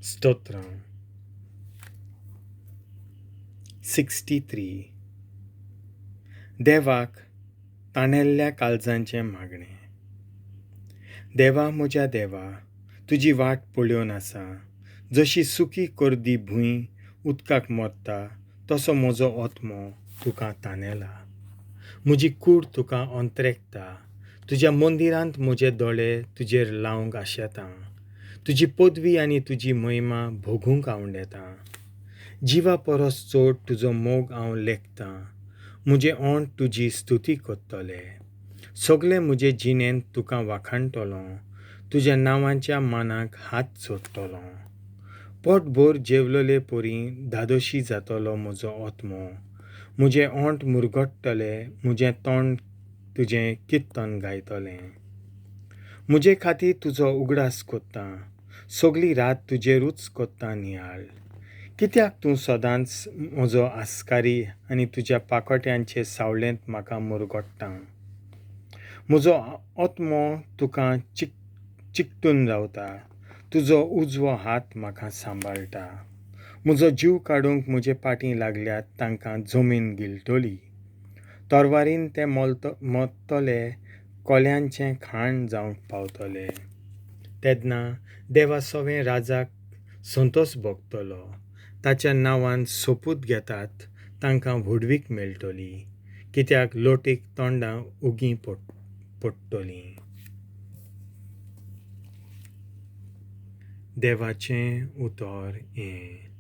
स्तोत्रां 63 देवाक तानेल्ल्या काळजांचें मागणें. देवा म्हज्या देवा, तुजी वाट पळोवन आसा. जशी सुकी कorddi bhuim उदकाक morta तसो म्हजो आत्मो तुका तानेला. म्हजी कूड तुका अंतरेकता. तुज्या मंदिरांत म्हजे दोळे तुजेर लावंक आशेता. तुजी पदवी आनी तुजी महिमा भोगूंक आवंडेता. जिवा परस चड तुजो मोग हांव लेखतां. म्हजे ओंठ तुजी स्तुती करतले. सगळे म्हजे जिणेंत तुका वाखाणटलो. तुज्या नांवांच्या मानाक हात जोडटलो. पott-bhôr जेवलोले परी धादोशी जातलो म्हजो आत्मो. म्हजे ओंठ murgott'tole, म्हजें तोंड तुजें किर्तन गायतलें. म्हजे खातीर तुजो उगडास कोत्ता. सगळी रात तुजेरूच कोत्ता नियाळ. कित्याक तूं सदांच म्हजो आस्कारी आनी तुज्या पाकोट्यांचे सावळेंत म्हाका मुरगोडटा. म्हजो आत्मो तुका चिकटून रावता. तुजो उजवो हात म्हाका सांबाळटा. म्हजो जीव काडूंक म्हजे पाटी लागल्यात तांकां जमीन गिलतली. तोरवारीन ते मोडटले, कोल्यांचें खाण जावंक पावतले. तेन्ना देवा सवें राजाक संतोश भोगतलो. ताच्या नांवान सोपूत घेतात तांकां व्हडवीक मेळटली. कित्याक लोटीक तोंडां उगी पडटलीं. देवाचें उतर हें.